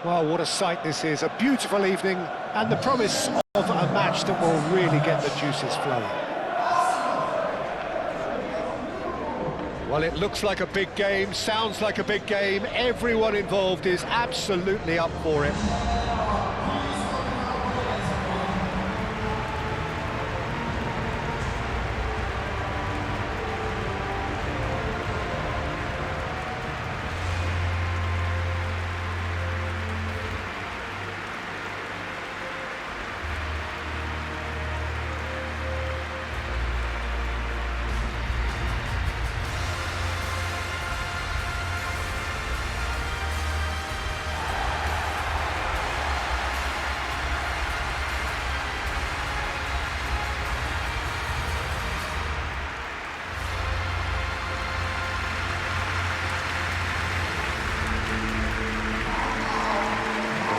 Well, what a sight this is. A beautiful evening and the promise of a match that will really get the juices flowing. Well, it looks like a big game, sounds like a big game. Everyone involved is absolutely up for it.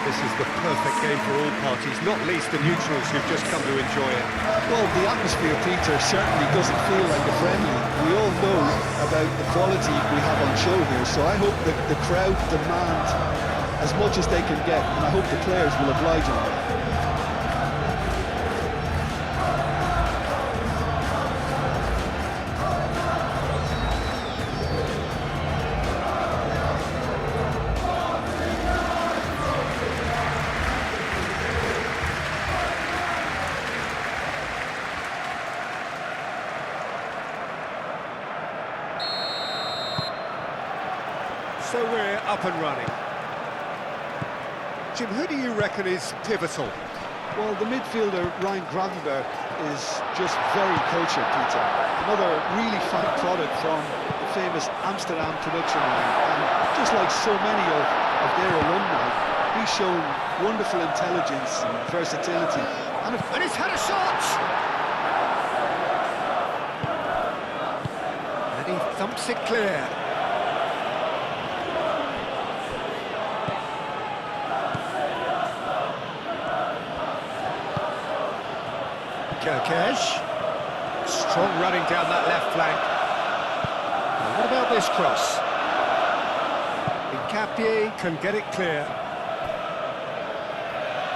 This is the perfect game for all parties, not least the neutrals who've just come to enjoy it. Well, the atmosphere, Peter, certainly doesn't feel like a friendly. We all know about the quality we have on show here, so I hope that the crowd demand as much as they can get, and I hope the players will oblige on that. So we're up and running. Jim, who do you reckon is pivotal? Well, the midfielder, Ryan Gravenberch, is just very cultured, Peter. Another really fine product from the famous Amsterdam production line. And just like so many of their alumni, he's shown wonderful intelligence and versatility. And he's had a shot! And he thumps it clear. Kerkesh, strong running down that left flank. And what about this cross? Incapie can get it clear.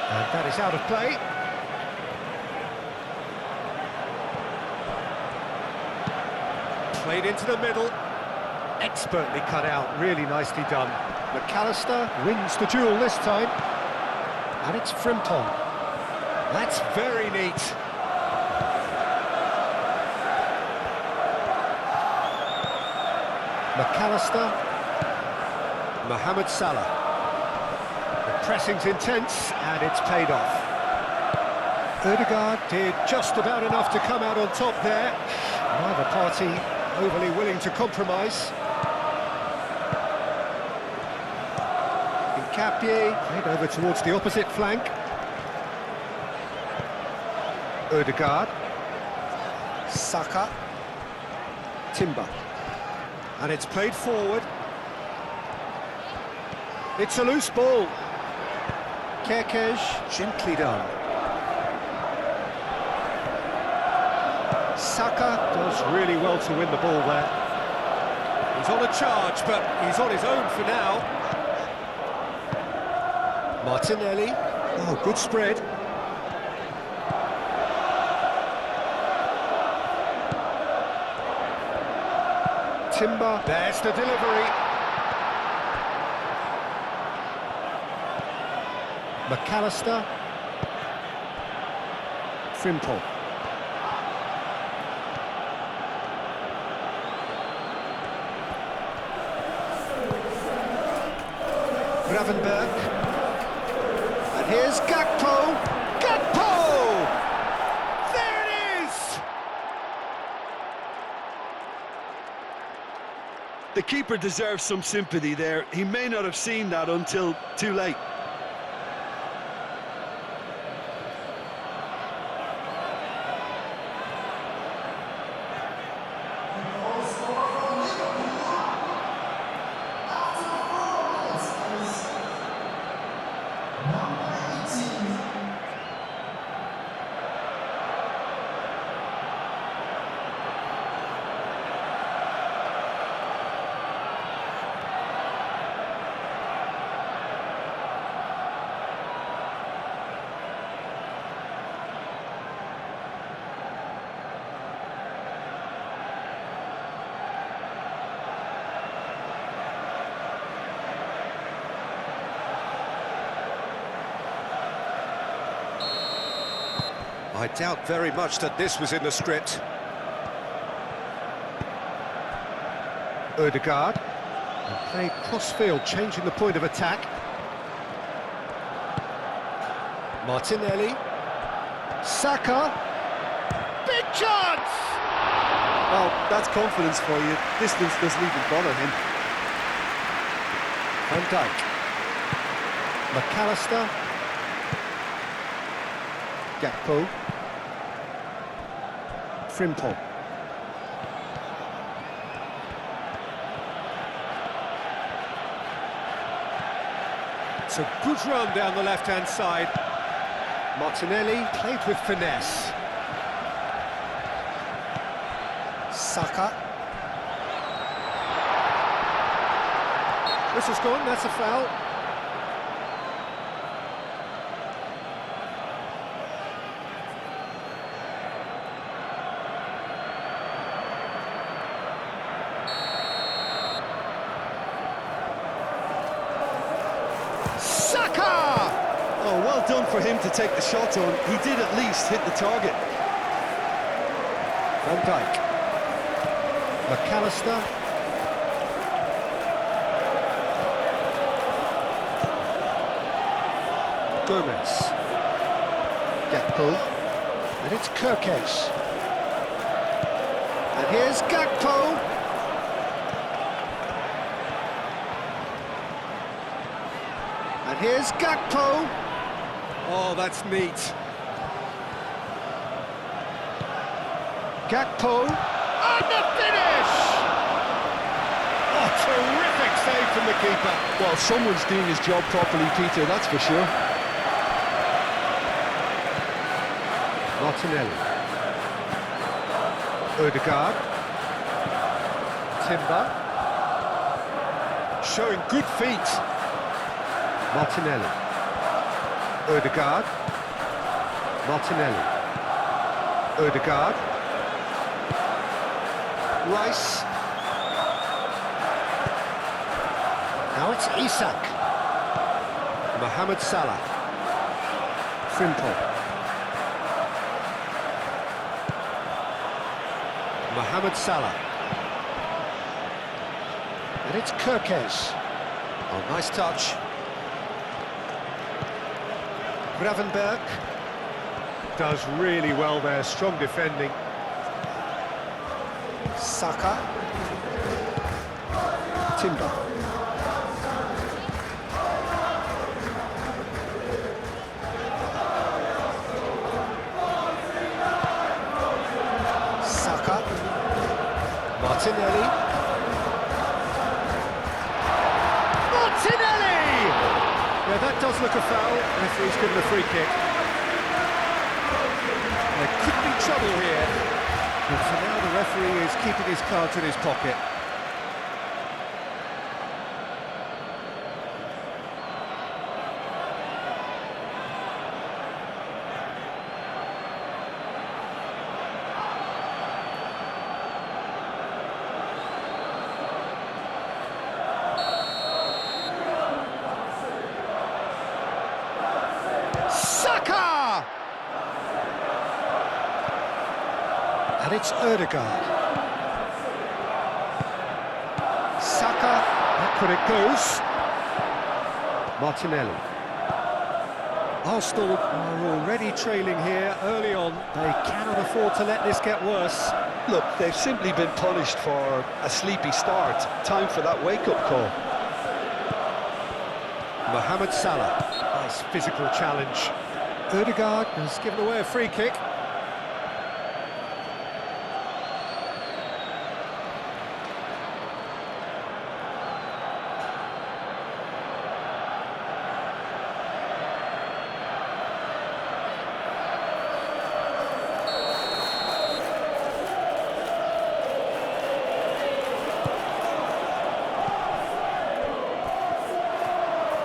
And that is out of play. Played into the middle. Expertly cut out, really nicely done. McAllister wins the duel this time. And it's Frimpong. That's very neat. McAllister, Mohamed Salah. The pressing's intense and it's paid off. Ødegaard did just about enough to come out on top there. Neither party overly willing to compromise. Incapie played over towards the opposite flank. Ødegaard. Saka. Timber. And it's played forward. It's a loose ball. Kerkesh, gently done. Saka does really well to win the ball there. He's on a charge, but he's on his own for now. Martinelli. Oh, good spread. Timber, there's the delivery. McAllister. Frimpong. Gravenberch. And here's Gakpo. Gakpo! There it is! The keeper deserves some sympathy there. He may not have seen that until too late. I doubt very much that this was in the script. Ødegaard. And played cross-field, changing the point of attack. Martinelli. Saka. Big chance! Well, that's confidence for you. Distance doesn't even bother him. Van Dijk. McAllister. Gakpo. Frimpong. It's a good run down the left-hand side. Martinelli played with finesse. Saka. Whistle's gone, that's a foul. Saka! Oh, well done for him to take the shot on. He did at least hit the target. Van Dijk. McAllister. Gomez. Gakpo. And it's Kirkes. And here's Gakpo. And here's Gakpo. Oh, that's neat. Gakpo. And the finish! Oh, terrific save from the keeper. Well, someone's doing his job properly, Peter, that's for sure. Martinelli. Ødegaard. Timber. Showing good feet. Martinelli. Ødegaard. Martinelli. Ødegaard. Rice. Now it's Isak. Mohamed Salah. Frimpong. Mohamed Salah. And it's Kirkes. Oh, nice touch. Gravenberg. Does really well there, strong defending. Saka. Timber. Saka. Martinelli. Martinelli! Yeah, that does look a foul. Referee's given a free kick. There could be trouble here. But for now, the referee is keeping his cards in his pocket. Saka! And it's Ødegaard. Saka, back when it goes. Martinelli. Arsenal are already trailing here early on. They cannot afford to let this get worse. Look, they've simply been punished for a sleepy start. Time for that wake-up call. Mohamed Salah. Nice physical challenge. Ødegaard has given away a free kick.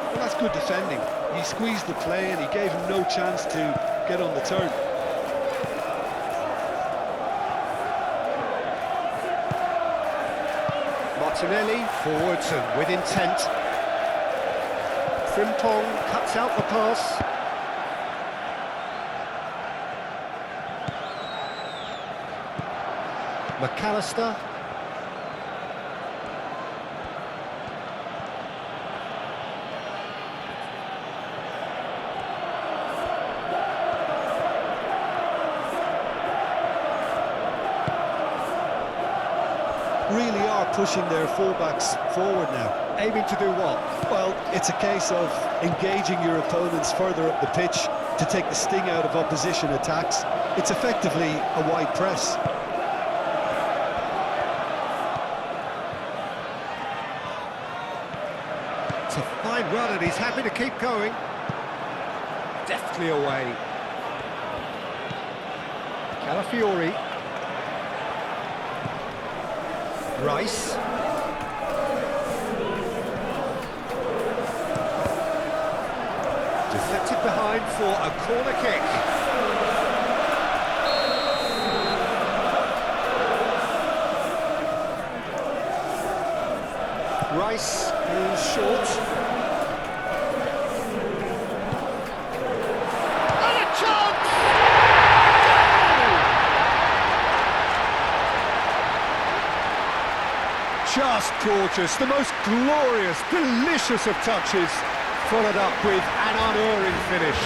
Well, that's good defending. He squeezed the play and he gave him no chance to get on the turn. Martinelli forwards and with intent. Frimpong cuts out the pass. McAllister. Really are pushing their fullbacks forward now. Aiming to do what? Well, it's a case of engaging your opponents further up the pitch to take the sting out of opposition attacks. It's effectively a wide press. It's a fine run and he's happy to keep going. Deftly away. Calafiori. Rice. Deflected behind for a corner kick. Rice is short. And a chance! Just gorgeous, the most glorious, delicious of touches, followed up with an unerring finish.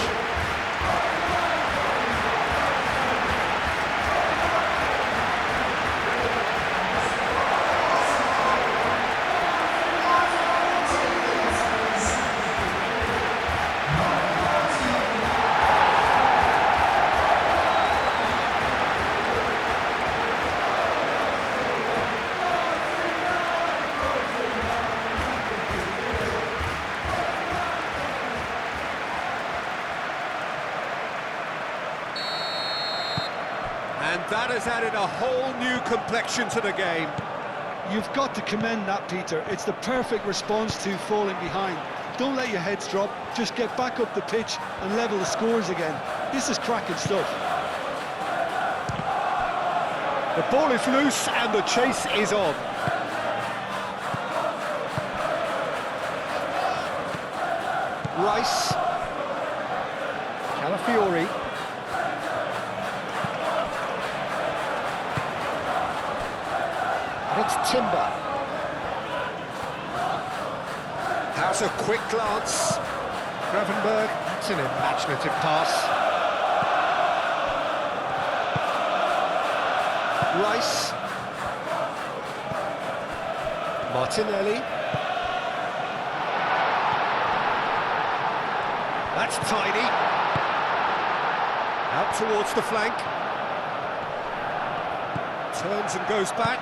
And that has added a whole new complexion to the game. You've got to commend that, Peter. It's the perfect response to falling behind. Don't let your heads drop, just get back up the pitch and level the scores again. This is cracking stuff. The ball is loose and the chase is on. Rice. Calafiori. And it's Timber. How's a quick glance? Gravenberg, that's an imaginative pass. Rice. Martinelli. That's tidy. Out towards the flank. Turns and goes back.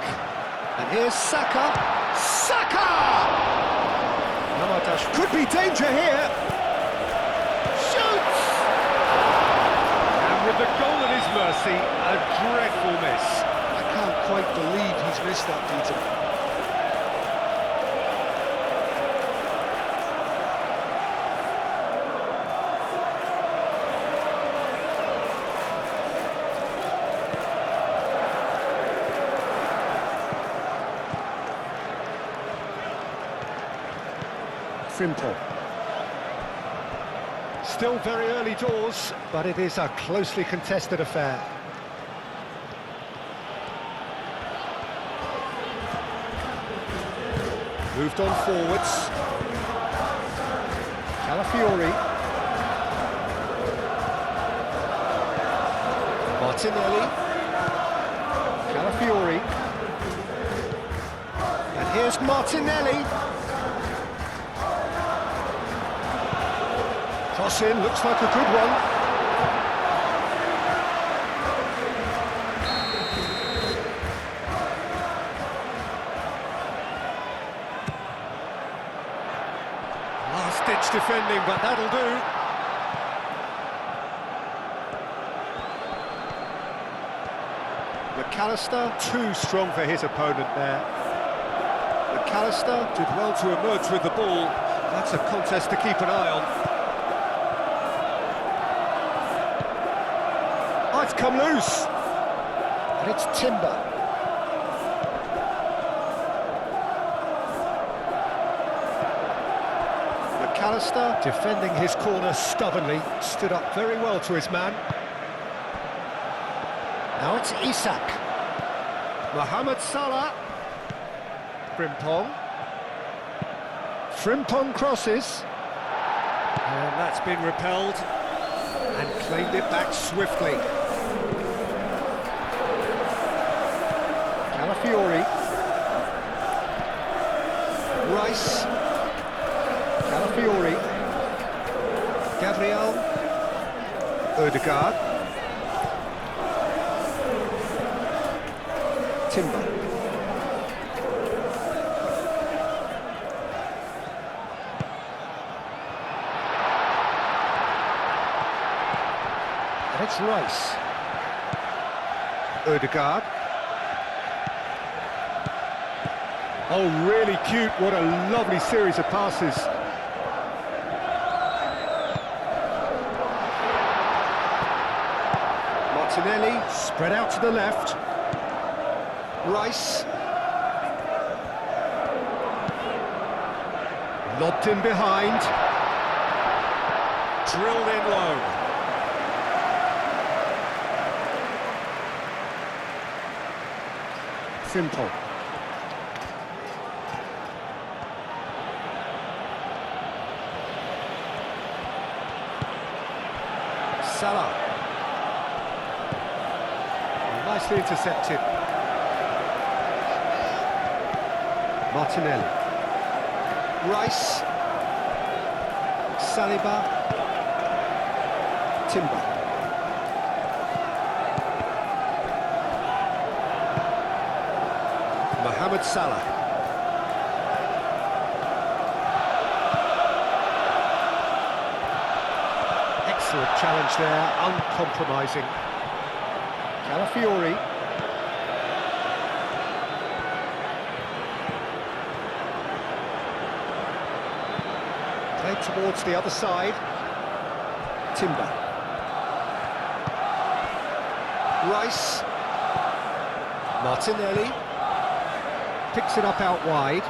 And here's Saka. Saka! Namadash could be danger here. Shoots! And with the goal at his mercy, a dreadful miss. I can't quite believe he's missed that, Peter. Frimpong. Still very early doors, but it is a closely contested affair. Moved on forwards. Calafiori. Martinelli. Calafiori. And here's Martinelli. Cross in, looks like a good one. Last-ditch defending, but that'll do. McAllister, too strong for his opponent there. McAllister did well to emerge with the ball. That's a contest to keep an eye on. Oh, it's come loose. And it's Timber. McAllister defending his corner stubbornly, stood up very well to his man. Now it's Isak. Mohamed Salah. Frimpong. Frimpong crosses. And that's been repelled. And claimed it back swiftly. Calafiori. Rice. Calafiori. Gabriel. Ødegaard. Timber. And it's Rice. Ødegaard. Oh, really cute. What a lovely series of passes. Martinelli, spread out to the left. Rice. Lobbed in behind. Drilled in low. Simple. Salah. Nicely intercepted. Martinelli. Rice. Saliba. Timber. Mohamed Salah. Excellent challenge there, uncompromising. Calafiori. Played towards the other side. Timber. Rice. Martinelli. Picks it up out wide.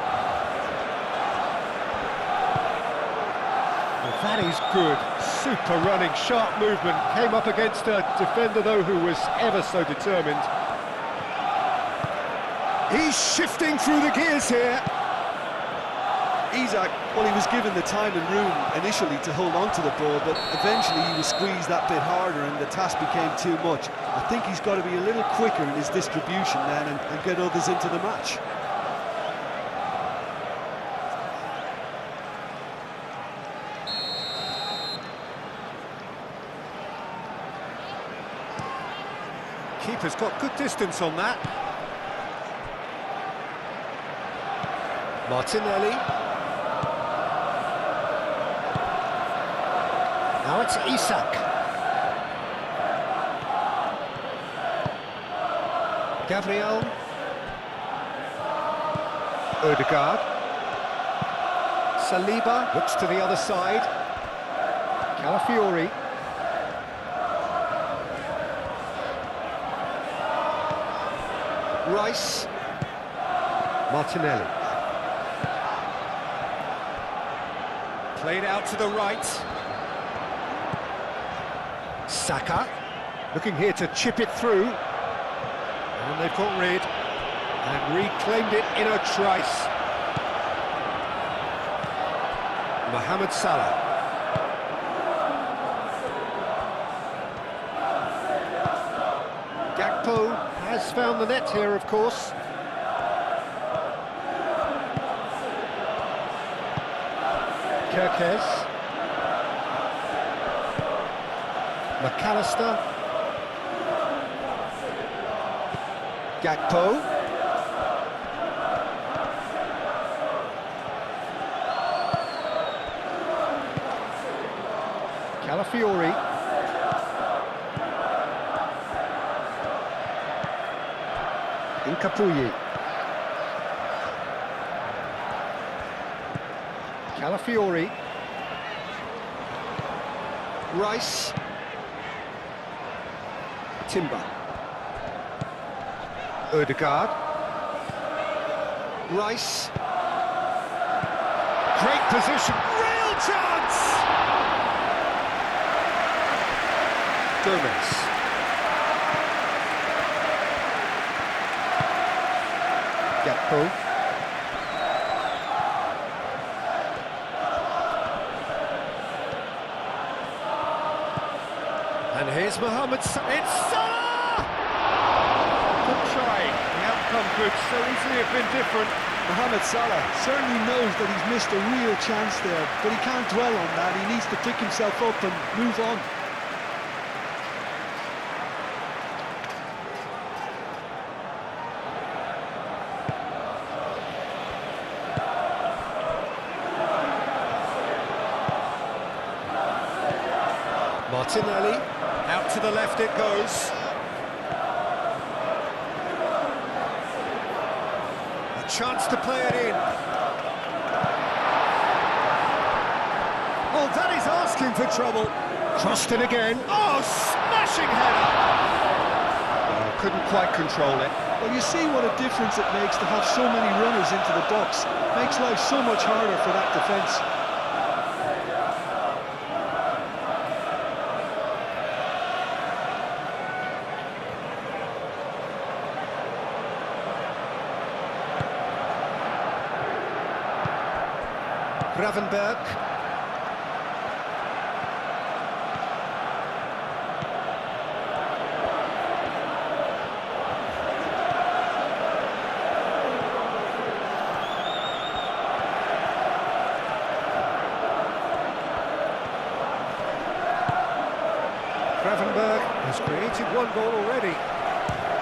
Well, that is good. Super running, sharp movement. Came up against a defender, though, who was ever so determined. He's shifting through the gears here. Isak, well, he was given the time and room initially to hold on to the ball, but eventually he was squeezed that bit harder and the task became too much. I think he's got to be a little quicker in his distribution then and get others into the match. Keeper's got good distance on that. Martinelli. Now it's Isak. Gabriel. Ødegaard. Saliba looks to the other side. Calafiori. Rice. Martinelli. Played out to the right. Saka. Looking here to chip it through. And they've got rid. And reclaimed it in a trice. Mohamed Salah. Gakpo has found the net here, of course. Kirkes. McAllister. Gakpo. Calafiori. Incapuyi. Calafiori. Rice. Timber. Ødegaard. Rice. Great position. Real chance! Gomez. Liverpool. And here's Mohamed Salah. It's Salah! Good try. The outcome could so easily have been different. Mohamed Salah certainly knows that he's missed a real chance there, but he can't dwell on that. He needs to pick himself up and move on. Martinelli, out to the left it goes. A chance to play it in. Oh, that is asking for trouble. Crossed in again. Oh, smashing header! Couldn't quite control it. Well, you see what a difference it makes to have so many runners into the box. Makes life so much harder for that defence. Gravenberg. Gravenberg has created one goal already.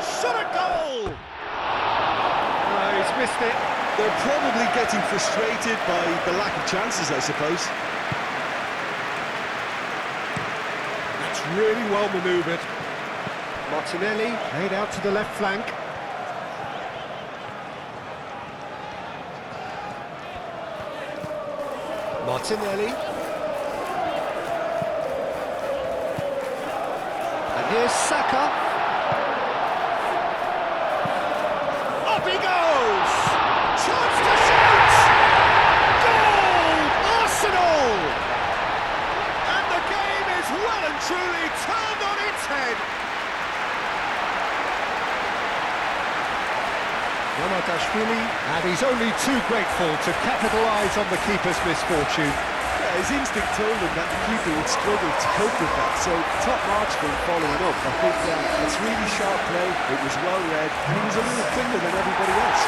Shot a goal! No, he's missed it. They're probably getting frustrated by the lack of chances, I suppose. That's really well manoeuvred. Martinelli laid out to the left flank. Martinelli. And here's Saka. Up he goes! Chance to shoot! Goal! Arsenal! And the game is well and truly turned on its head. And he's only too grateful to capitalise on the keeper's misfortune. Yeah, his instinct told him that the keeper would struggle to cope with that, so top marks for him following up. I think it's really sharp play, it was well read, and he was a little quicker than everybody else.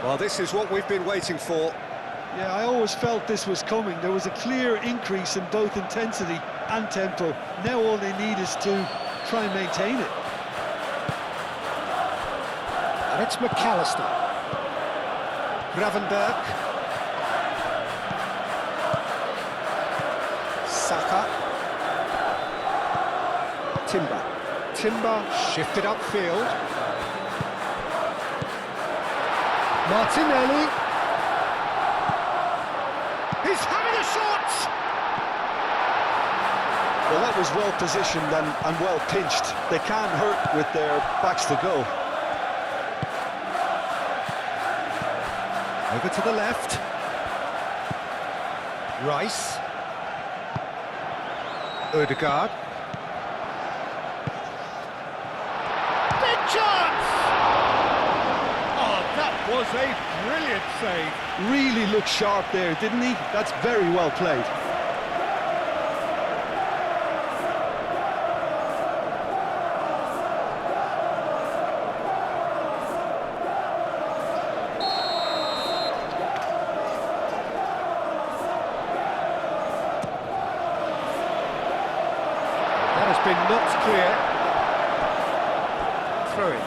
Well, this is what we've been waiting for. Yeah, I always felt this was coming. There was a clear increase in both intensity and tempo. Now all they need is to try and maintain it. And it's McAllister. Gravenberg. Saka. Timber shifted upfield. Martinelli. He's having a shot! Well, that was well positioned and well pinched. They can't hurt with their backs to go. Over to the left. Rice. Ødegaard. Big chance! Oh, that was a brilliant save. Really looked sharp there, didn't he? That's very well played. That has been knocked clear. Throw in.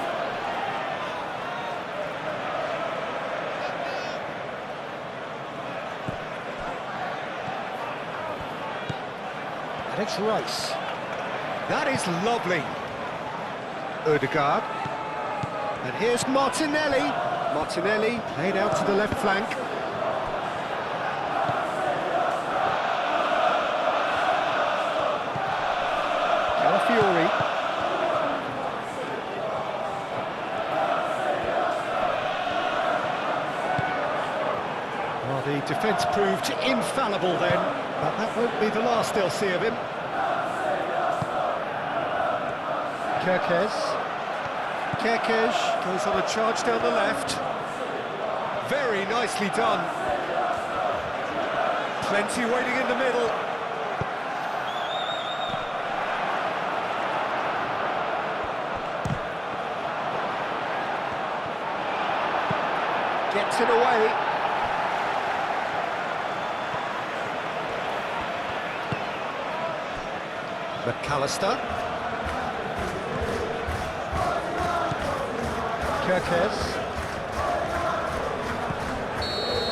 And it's Rice. That is lovely. Ødegaard. And here's Martinelli. Martinelli, played out to the left flank. Calafiori. Well, the defence proved infallible then, but that won't be the last they'll see of him. Kerkez goes on a charge down the left. Very nicely done. Plenty waiting in the middle. Gets it away. McAllister. Kerkez.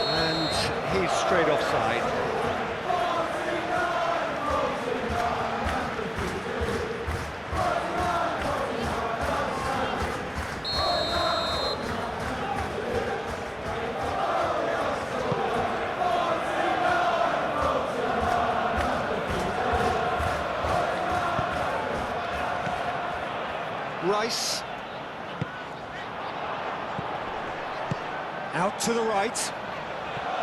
And he's straight offside. Rice. Out to the right.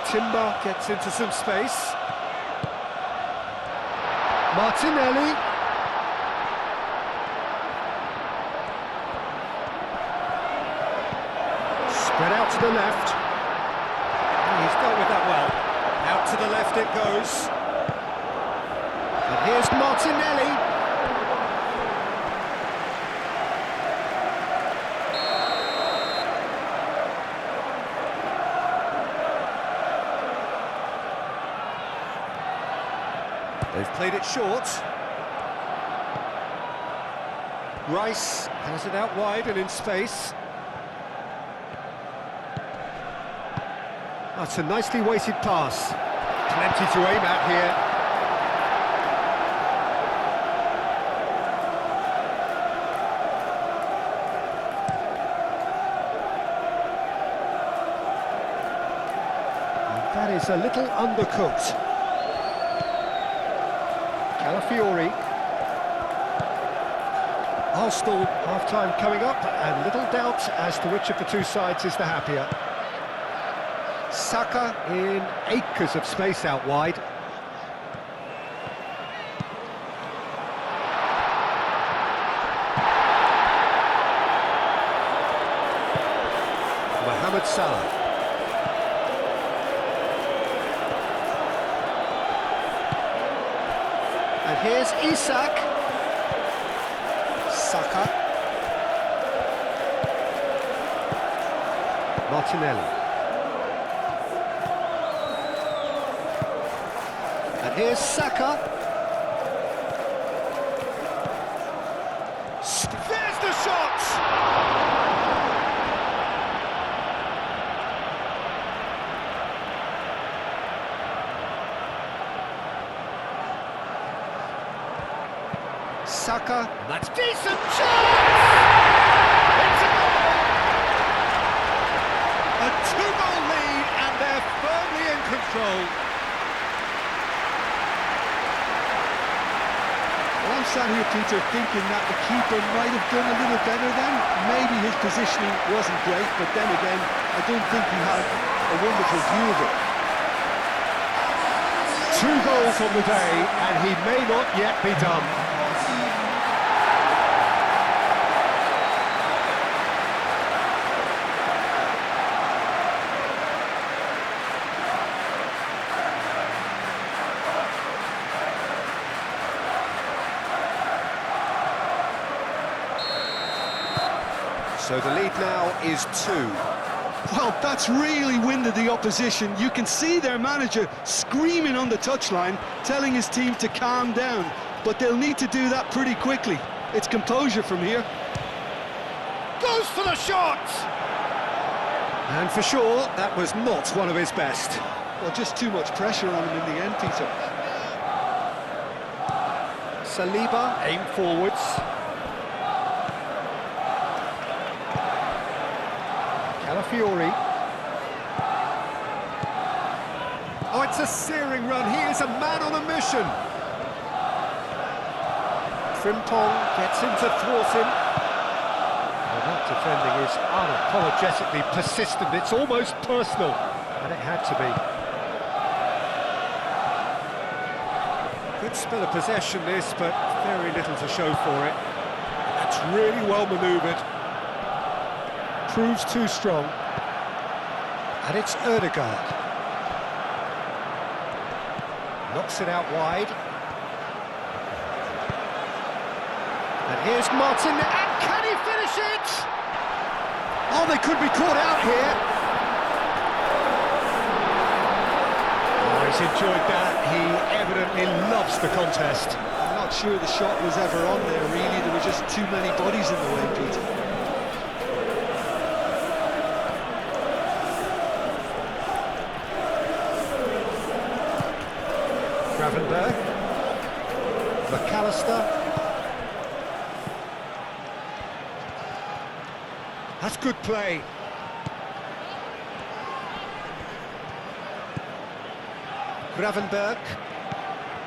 Timber gets into some space. Martinelli. Spread out to the left. Oh, he's dealt with that well. Out to the left it goes. And here's Martinelli. They've played it short. Rice has it out wide and in space. That's a nicely weighted pass. Plenty to aim at here. And that is a little undercooked. Calafiori. Arsenal half-time coming up, and little doubt as to which of the two sides is the happier. Saka in acres of space out wide. Mohamed Salah. And here's Isak. Saka. Martinelli. And here's Saka. There's the shot! Saka, that's decent chance! It's a goal! A two-goal lead, and they're firmly in control. Well, I'm sat here, Peter, thinking that the keeper might have done a little better then. Maybe his positioning wasn't great, but then again, I don't think he had a wonderful view of it. 2 goals on the day, and he may not yet be done. So the lead now is 2. Well, that's really winded the opposition. You can see their manager screaming on the touchline, telling his team to calm down. But they'll need to do that pretty quickly. It's composure from here. Goes for the shot! And for sure, that was not one of his best. Well, just too much pressure on him in the end, Peter. Saliba, aim forwards. Calafiori. Oh, it's a searing run. He is a man on a mission. Frimpong gets him to thwart him. Well, that defending is unapologetically persistent. It's almost personal, and it had to be. Good spell of possession this, but very little to show for it. That's really well manoeuvred. Proves too strong. And it's Ødegaard. Knocks it out wide. And here's Martin, and can he finish it? Oh, they could be caught out here. Oh, he's enjoyed that. He evidently loves the contest. I'm not sure the shot was ever on there, really. There were just too many bodies in the way, Peter. Gravenberg, McAllister. That's good play. Gravenberg.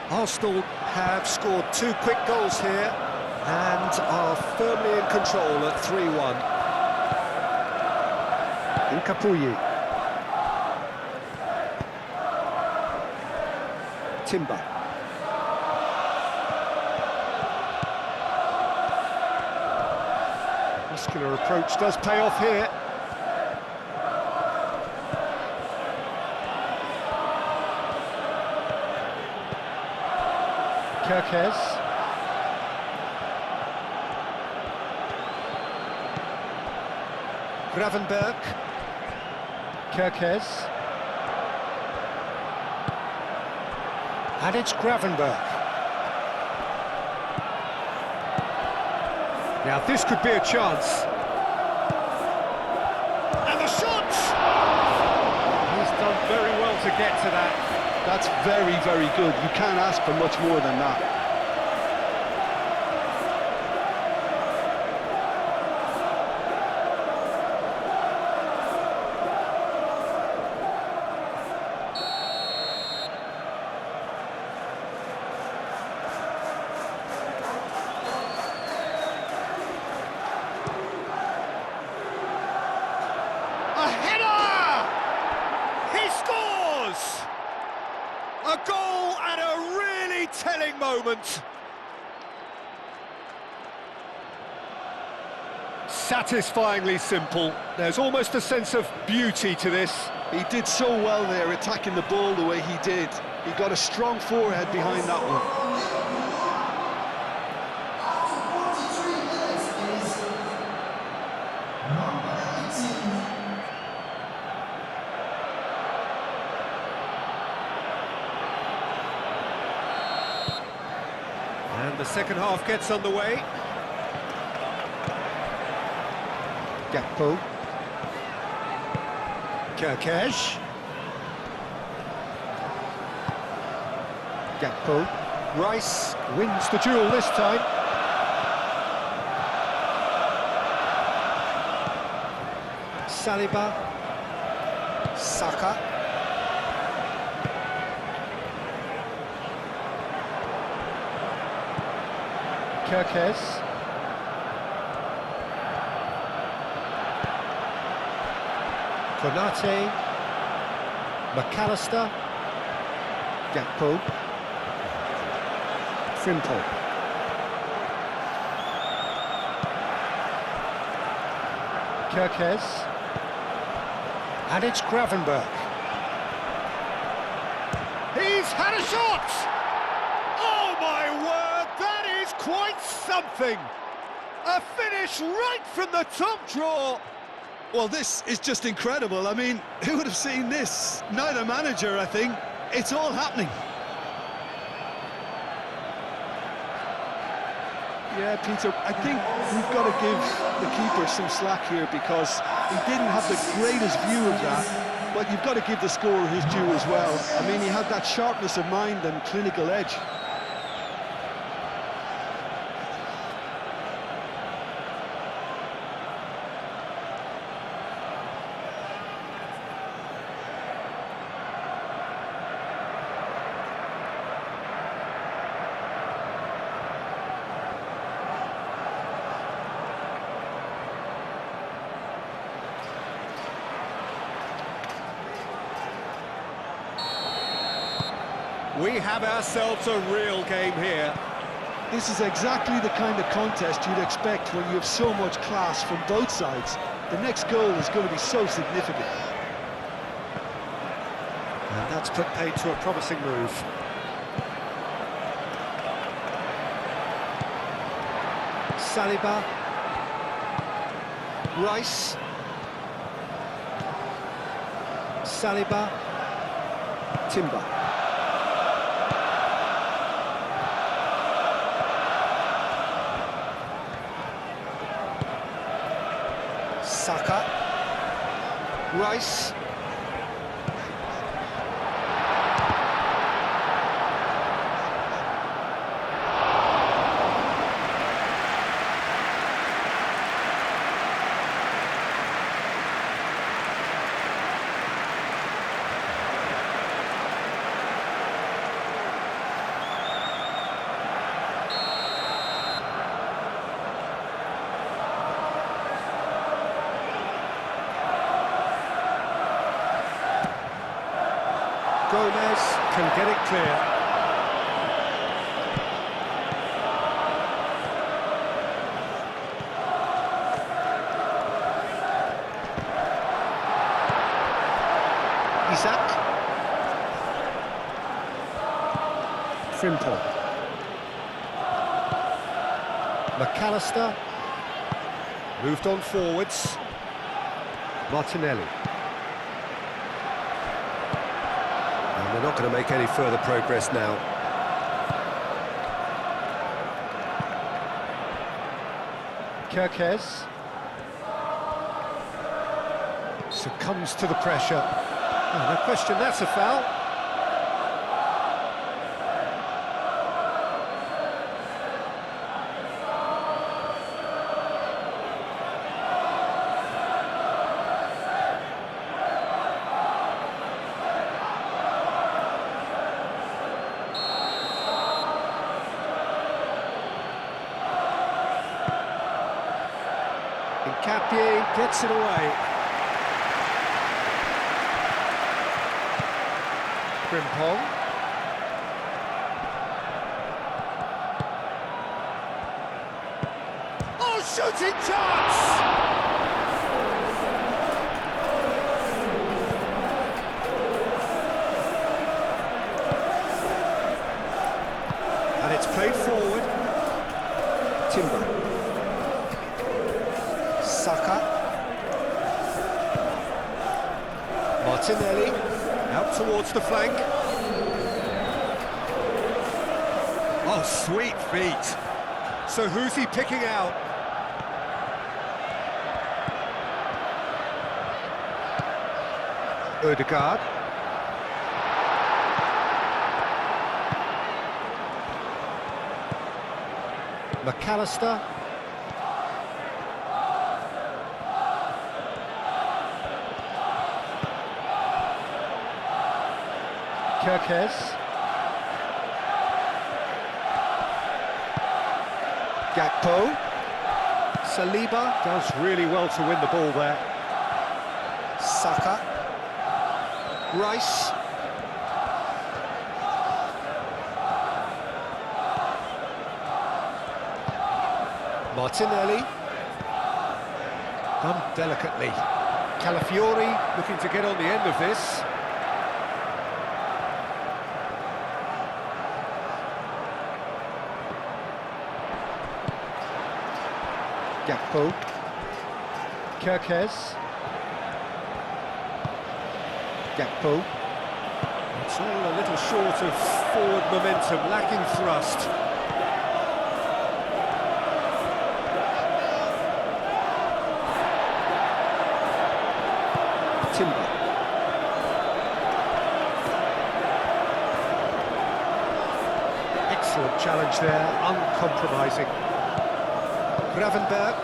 Arsenal have scored 2 quick goals here and are firmly in control at 3-1. Nkapuyi. Timber. Muscular approach does pay off here. Kerkez. Gravenberg. Kerkez. And it's Gravenberg. Now this could be a chance. And the shot! He's done very well to get to that. That's very, very good. You can't ask for much more than that. A goal at a really telling moment. Satisfyingly simple. There's almost a sense of beauty to this. He did so well there, attacking the ball the way he did. He got a strong forehead behind that one. And the second half gets underway. Gakpo. Kerkez. Gakpo. Rice wins the duel this time. Saliba. Saka. Kerkez. Konate. McAllister. Gakpo. Frimpong. Kerkez. And it's Gravenberg. He's had a shot! Oh my word, that is quite something! A finish right from the top draw! Well, this is just incredible. I mean, who would have seen this? Neither manager, I think. It's all happening. Yeah, Peter, I think we've got to give the keeper some slack here because he didn't have the greatest view of that, but you've got to give the scorer his due as well. I mean, he had that sharpness of mind and clinical edge. We have ourselves a real game here. This is exactly the kind of contest you'd expect when you have so much class from both sides. The next goal is going to be so significant. And that's put paid to a promising move. Saliba. Rice. Saliba. Timber. Saka. Rice. Gomez can get it clear. Isaac. Frimpong. McAllister. Moved on forwards. Martinelli. They're not going to make any further progress now. Kirkes succumbs to the pressure. Oh, no question, that's a foul. Capie gets it away. Frimpong. Oh, shooting chance! And it's played forward. Timber. Saka. Martinelli out towards the flank. Oh, sweet feet. So who's he picking out? Ødegaard. McAllister. Kirkes. Gakpo. Saliba does really well to win the ball there. Saka. Rice. Martinelli. Done delicately. Calafiori looking to get on the end of this. Gakpo. Kirkes. Gakpo. It's all a little short of forward momentum, lacking thrust. Timber. Excellent challenge there, uncompromising. Gravenberg.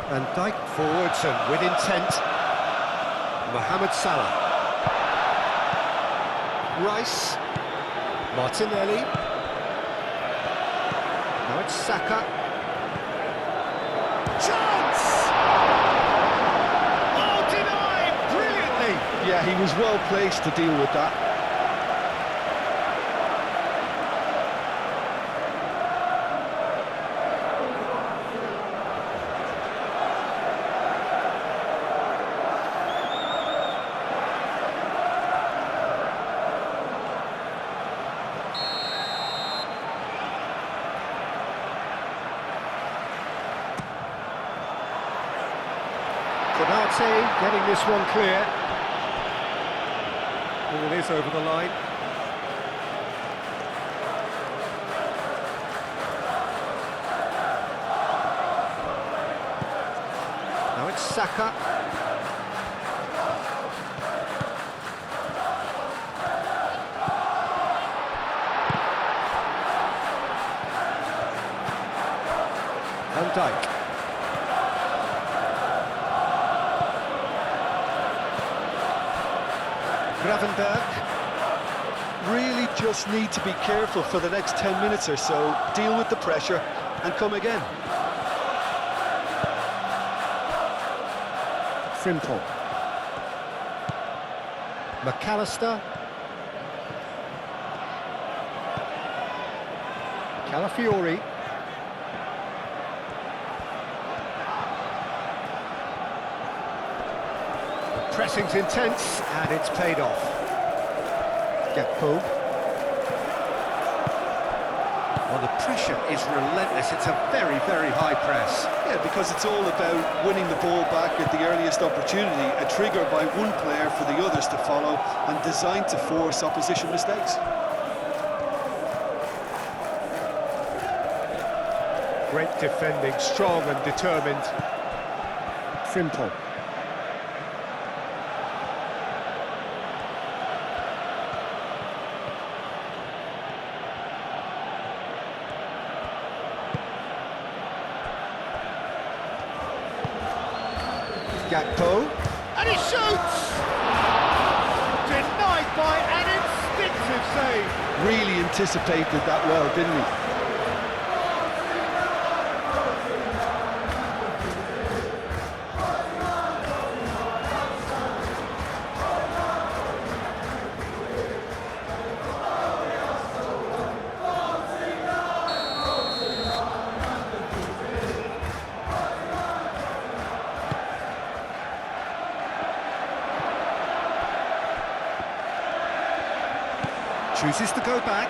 Van Dijk forwards and with intent. Mohamed Salah. Rice. Martinelli. Now it's Saka. Chance! Oh, denied! Brilliantly! Yeah, he was well placed to deal with that. Konate getting this one clear. Ball is over the line. Now it's Saka. Van Dijk. Gravenberg. Really just need to be careful for the next 10 minutes or so, deal with the pressure and come again. Frimpong. McAllister. Calafiori. Pressing's intense, and it's paid off. Gakpo. Well, the pressure is relentless. It's a very, very high press. Yeah, because it's all about winning the ball back at the earliest opportunity, a trigger by one player for the others to follow, and designed to force opposition mistakes. Great defending, strong and determined. Frimpong. Gakpo, and he shoots! Denied by an instinctive save. Really anticipated that well, didn't he? Chooses to go back.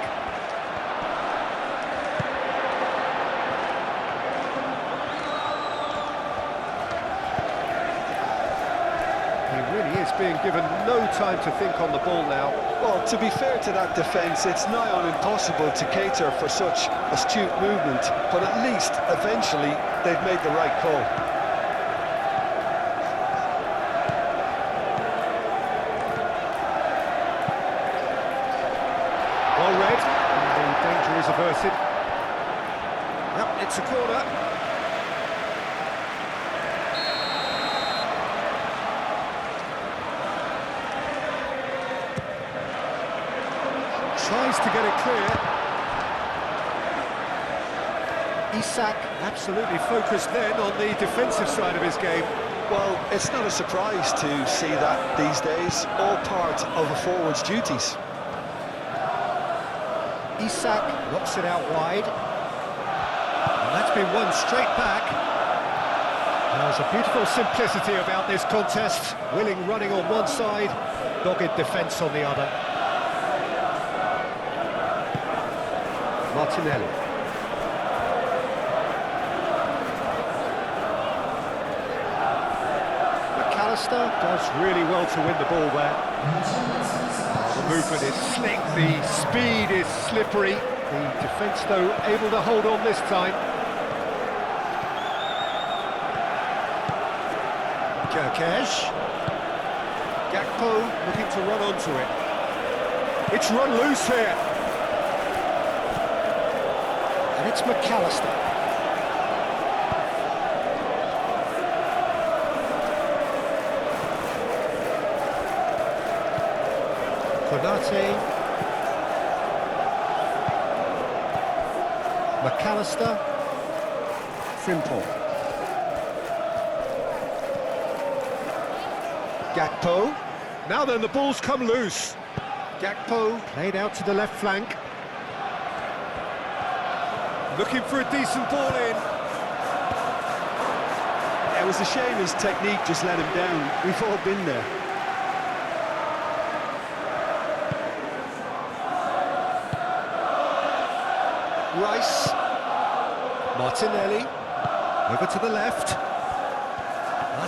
He really is being given no time to think on the ball now. Well, to be fair to that defence, it's nigh on impossible to cater for such astute movement, but at least, eventually, they've made the right call. Well read, and the danger is averted. Yep, it's a corner. Tries to get it clear. Isak absolutely focused then on the defensive side of his game. Well, it's not a surprise to see that these days, all part of a forward's duties. Isak knocks it out wide. And that's been won straight back. There's a beautiful simplicity about this contest. Willing running on one side, dogged defence on the other. Martinelli. McAllister does really well to win the ball there. The movement is slick, the speed is slippery. The defence, though, able to hold on this time. Kerkesh. Gakpo looking to run onto it. It's run loose here. And it's McAllister. Konate. McAllister. Frimpong. Gakpo. Now then, the ball's come loose. Gakpo played out to the left flank. Looking for a decent ball in. It was a shame his technique just let him down. We've all been there. Rice. Martinelli. Over to the left.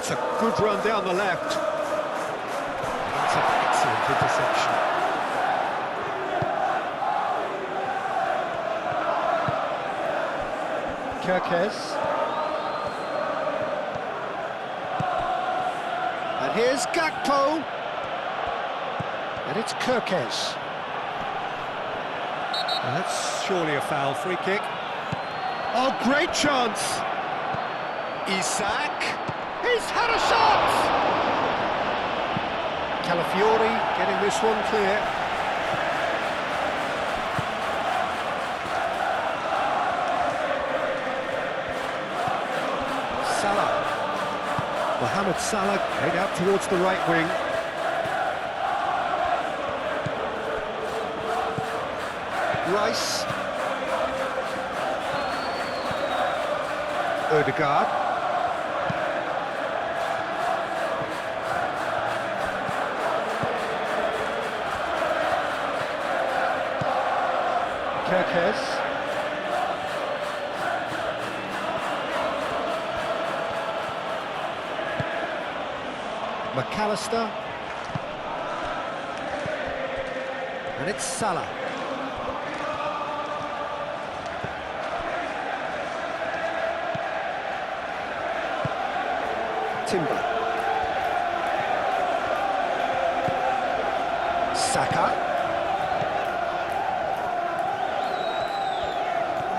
That's a good run down the left. That's an excellent interception. Kirkes. And here's Gakpo. And it's Kirkes. And that's surely a foul. Free kick. Oh, great chance! Isak. He's had a shot! Calafiori getting this one clear. Salah. Mohamed Salah head out towards the right wing. Rice. Ødegaard. Kirkes. McAllister. And it's Salah. Timber. Saka.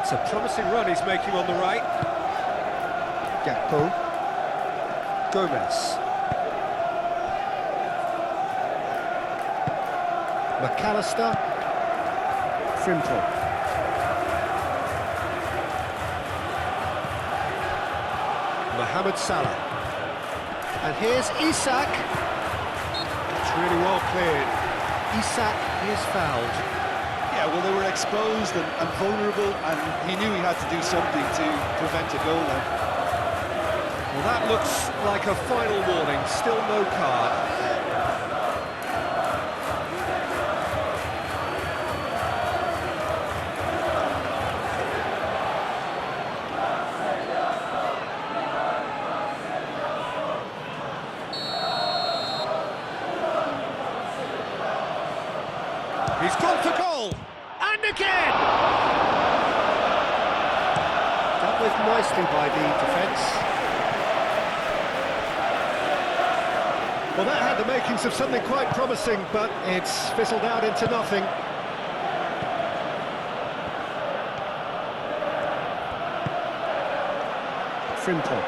It's a promising run he's making on the right. Gakpo. Gomez. McAllister. Frimpong. Mohamed Salah. And here's Isak. It's really well cleared. Isak is fouled. Yeah, well, they were exposed and vulnerable, and he knew he had to do something to prevent a goal then. Well, that looks like a final warning. Still no card. He's gone for goal, and again! Dealt with nicely by the defence. Well, that had the makings of something quite promising, but it's fizzled out into nothing. Frimpong.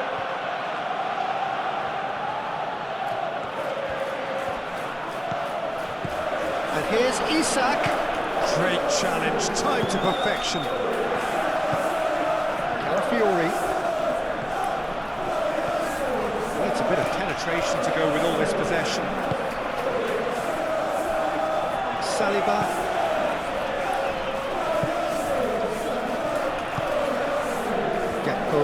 And here's Isak. Great challenge, timed to perfection. Calafiori. Needs a bit of penetration to go with all this possession. Saliba. Gakpo.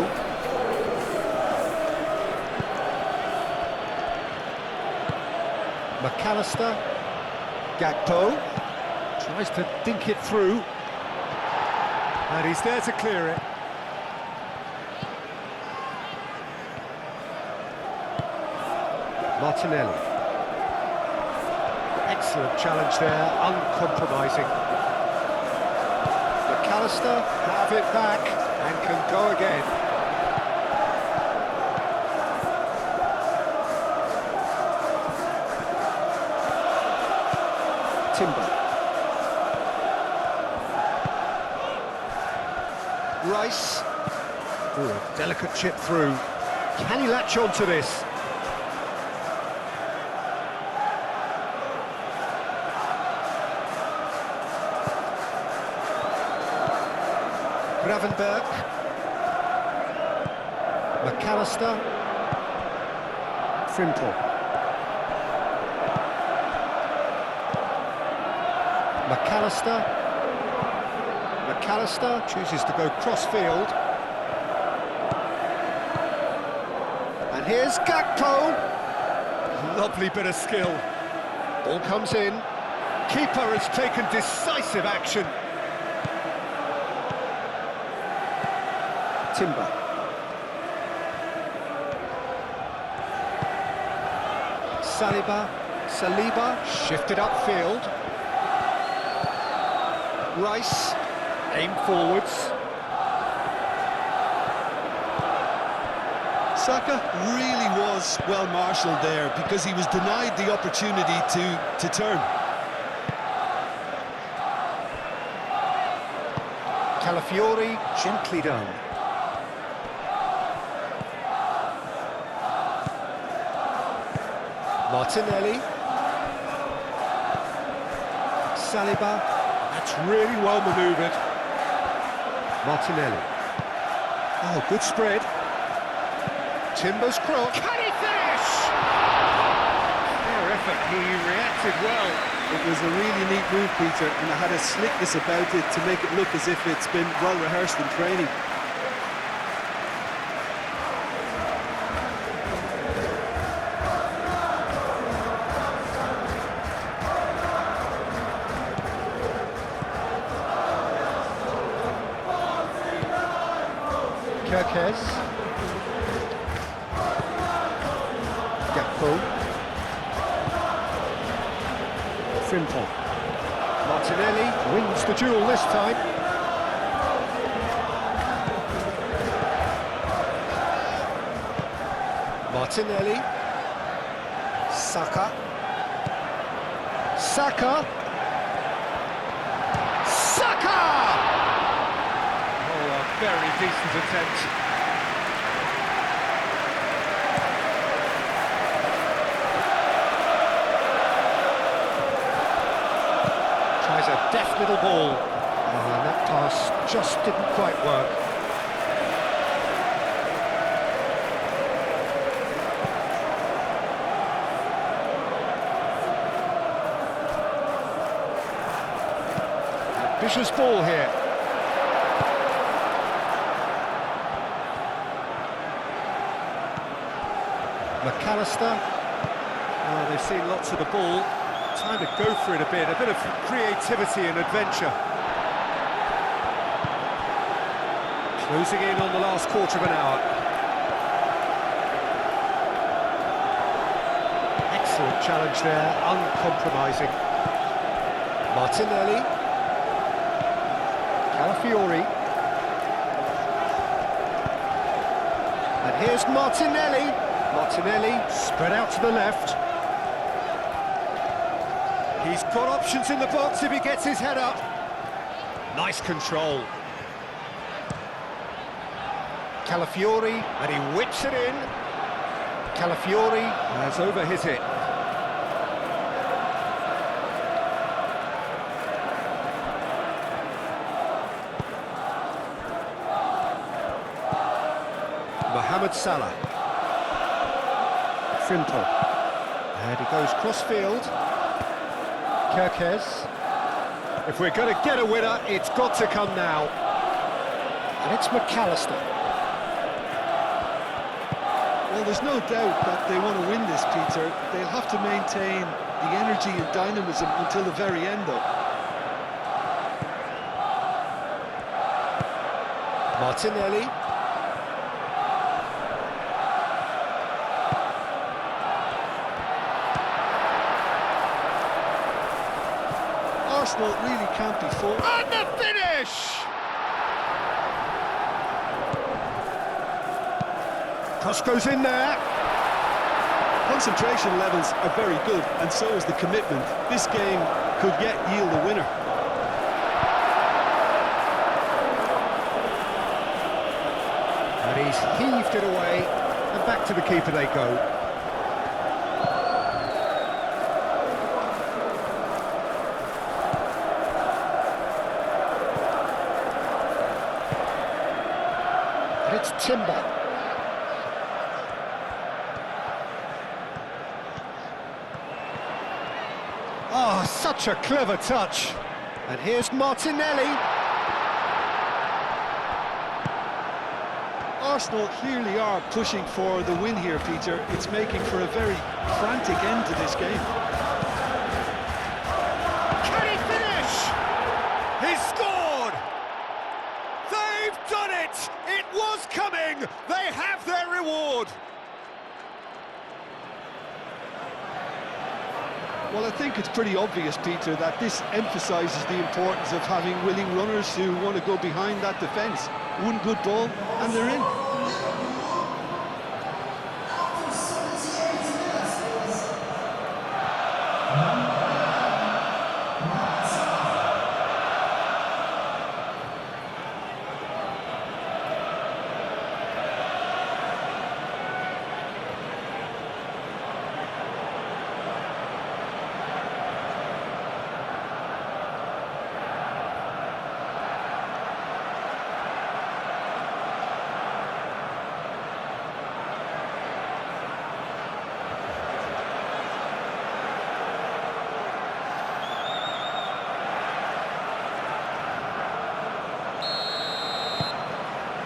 McAllister. Gakpo tries to dink it through, and he's there to clear it. Martinelli. Excellent challenge there, uncompromising. McAllister have it back and can go again. Timber. Rice. Ooh, delicate chip through. Can he latch on to this? Gravenberg. McAllister. Frimpong. McAllister chooses to go cross-field. And here's Gakpo. Lovely bit of skill. Ball comes in. Keeper has taken decisive action. Timber. Saliba, shifted upfield. Rice, aim forwards. Saka really was well marshalled there because he was denied the opportunity to turn. Calafiori, gently done. Martinelli. Saliba, that's really well manoeuvred. Martinelli. Oh, good spread. Timber's cross. Can he finish? Fair effort, he reacted well. It was a really neat move, Peter, and it had a slickness about it to make it look as if it's been well rehearsed in training. Kirkes. Gakpo. Frimpong. Martinelli wins the duel this time. Martinelli. Saka. Saka. Oh, a very decent attempt. Tries a deft little ball. And that pass just didn't quite work. Ambitious ball here. McAllister. Oh, they've seen lots of the ball. Time to go for it a bit of creativity and adventure. Closing in on the last quarter of an hour. Excellent challenge there, uncompromising. Martinelli. Calafiori. And here's Martinelli. Martinelli spread out to the left. He's got options in the box if he gets his head up. Nice control. Calafiori, and he whips it in. Calafiori has overhit it. Mohamed Salah. Frimpong. And he goes cross-field. Kirkes. If we're going to get a winner, it's got to come now. And it's McAllister. Well, there's no doubt that they want to win this, Peter. They'll have to maintain the energy and dynamism until the very end, though. Martinelli. Arsenal really can't be fooled. And the finish! Cross goes in there. Concentration levels are very good, and so is the commitment. This game could yet yield a winner. And he's heaved it away, and back to the keeper they go. And it's Timber. Oh, such a clever touch. And here's Martinelli. Arsenal clearly are pushing for the win here, Peter. It's making for a very frantic end to this game. Can he finish? He's scored! They've done it! It was coming! They have their reward! Well, I think it's pretty obvious, Peter, that this emphasises the importance of having willing runners who want to go behind that defence. One good ball, and they're in.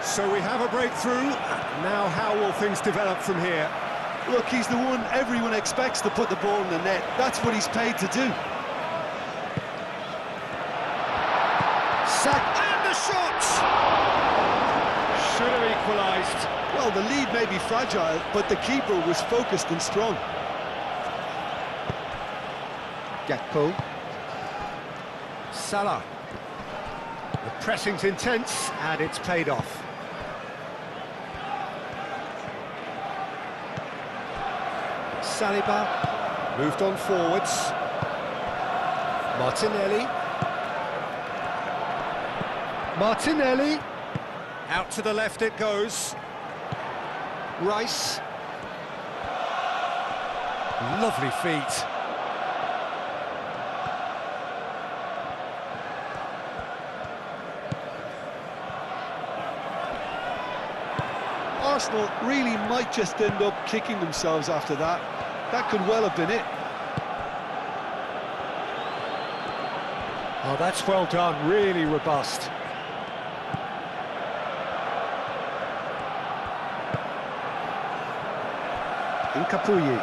So we have a breakthrough. Now how will things develop from here? Look, he's the one everyone expects to put the ball in the net. That's what he's paid to do. Sack and the shot! Should have equalised. Well, the lead may be fragile, but the keeper was focused and strong. Gakpo. Salah. The pressing's intense, and it's paid off. Saliba moved on forwards. Martinelli. Martinelli. Out to the left it goes. Rice. Lovely feet. Arsenal really might just end up kicking themselves after that. That could well have been it. Oh, that's well done, really robust. Incapuyi.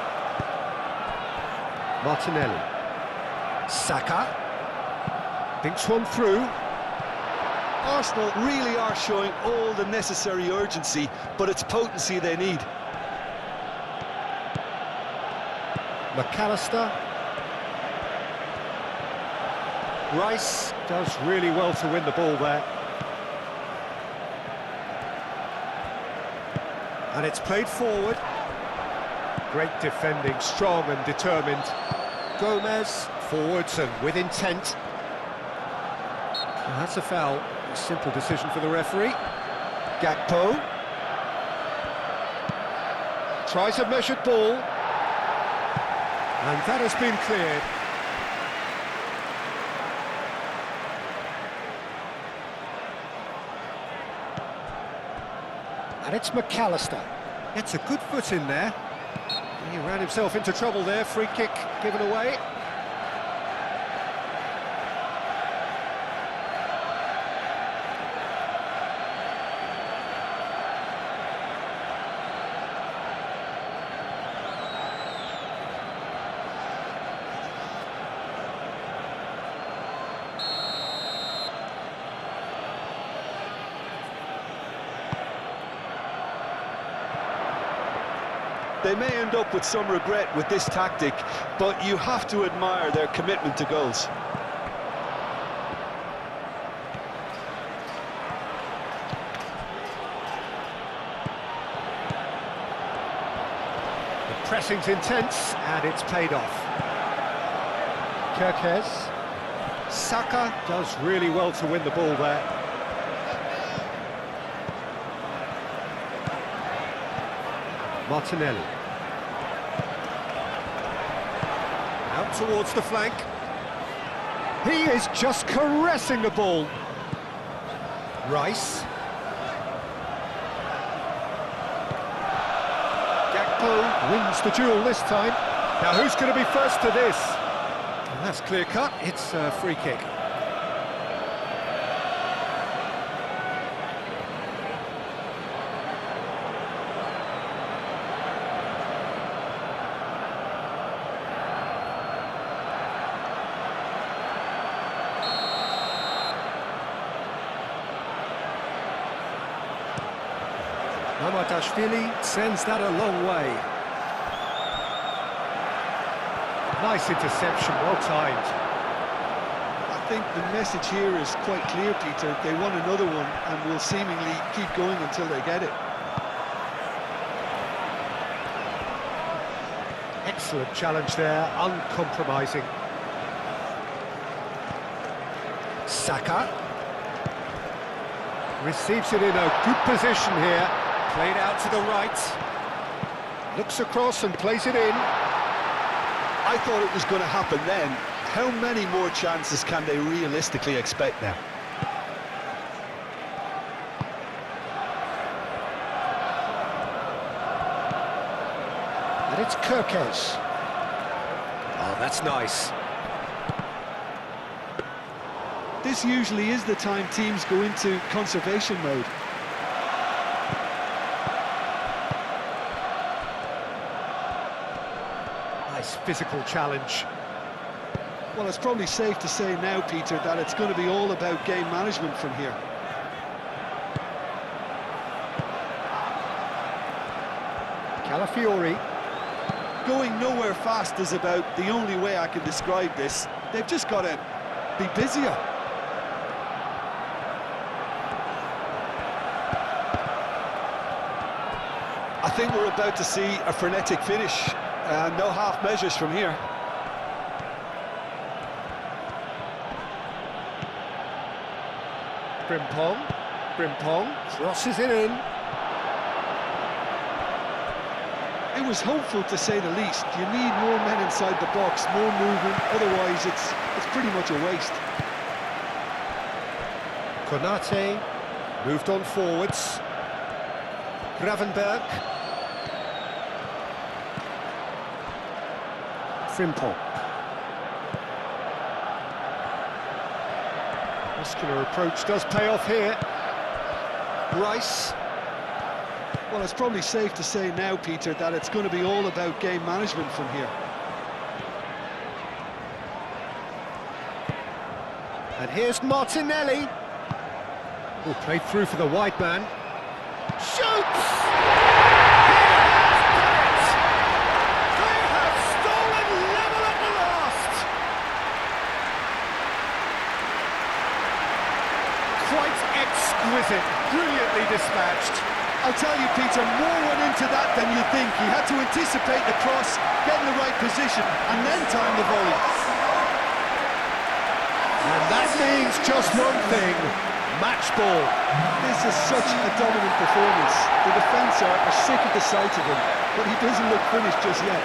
Martinelli. Saka. Thinks one through. Arsenal really are showing all the necessary urgency, but it's potency they need. McAllister. Rice does really well to win the ball there. And it's played forward. Great defending, strong and determined. Gomez, forwards and with intent. And that's a foul. A simple decision for the referee. Gakpo. Tries a measured ball. And that has been cleared. And it's McAllister. Gets a good foot in there. He ran himself into trouble there. Free kick given away. They may end up with some regret with this tactic, but you have to admire their commitment to goals. The pressing's intense, and it's paid off. Kirkes. Saka does really well to win the ball there. Martinelli. Out towards the flank. He is just caressing the ball. Rice. Gakpo wins the duel this time. Now who's going to be first to this? And that's clear cut, it's a free kick. Mamadashvili sends that a long way. Nice interception, well timed. I think the message here is quite clear, Peter. They want another one and will seemingly keep going until they get it. Excellent challenge there, uncompromising. Saka receives it in a good position here. Played out to the right. Looks across and plays it in. I thought it was going to happen then. How many more chances can they realistically expect now? And it's Kirkes. Oh, that's nice. This usually is the time teams go into conservation mode. Nice physical challenge. Well, it's probably safe to say now, Peter, that it's going to be all about game management from here. Calafiori. Going nowhere fast is about the only way I can describe this. They've just got to be busier. I think we're about to see a frenetic finish. No half measures from here. Frimpong crosses it in. It was hopeful, to say the least. You need more men inside the box, more movement, otherwise it's pretty much a waste. Konate moved on forwards. Gravenberg. Frimpong. Muscular approach does pay off here. Rice. Well, it's probably safe to say now, Peter, that it's going to be all about game management from here. And here's Martinelli. Oh, played through for the wide man. Shoots! They have stolen level at the last! Quite exquisite, brilliantly dispatched. I'll tell you, Peter, more went into that than you think. He had to anticipate the cross, get in the right position, and then time the volley. And that means just one thing, match ball. This is such a dominant performance. The defence are sick of the sight of him, but he doesn't look finished just yet.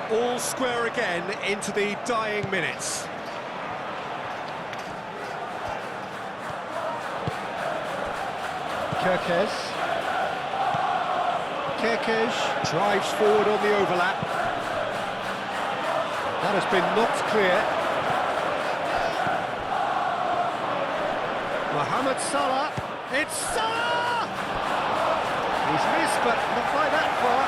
All square again into the dying minutes. Kirkes drives forward on the overlap. That has been knocked clear. Mohamed Salah. It's Salah! He's missed, but not by that far.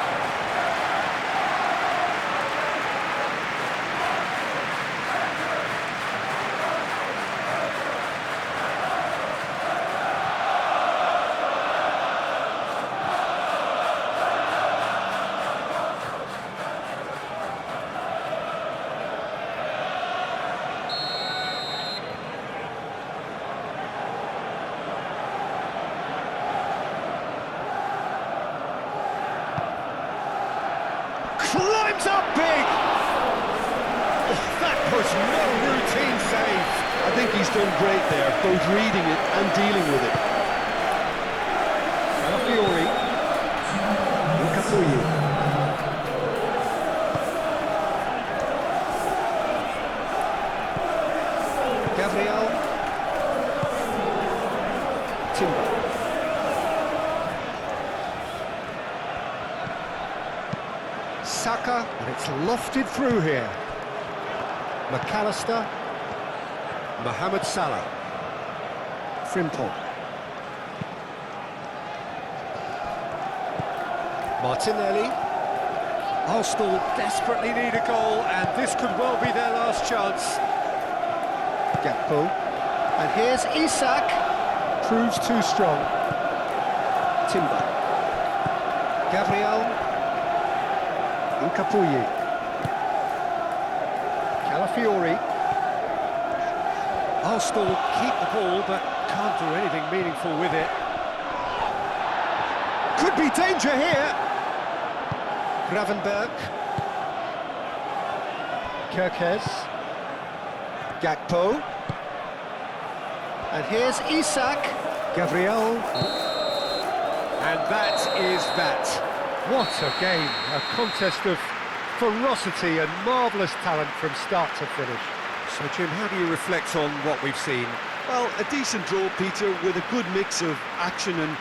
Climbs up big! That was no routine save. I think he's done great there, both reading it and dealing with it. Calafiori. Lukaku. Gabriel. Timber. Saka, and it's lofted through here. McAllister. Mohamed Salah. Frimpong. Martinelli. Arsenal desperately need a goal, and this could well be their last chance. Gakpo. And here's Isak. Proves too strong. Timber. Gabriel. Nkapuyi. Calafiori. Arsenal keep the ball, but can't do anything meaningful with it. Could be danger here. Gravenberg. Kerkez. Gakpo. And here's Isak. Gabriel. And that is that. What a game. A contest of ferocity and marvellous talent from start to finish. So, Jim, how do you reflect on what we've seen? Well, a decent draw, Peter, with a good mix of action and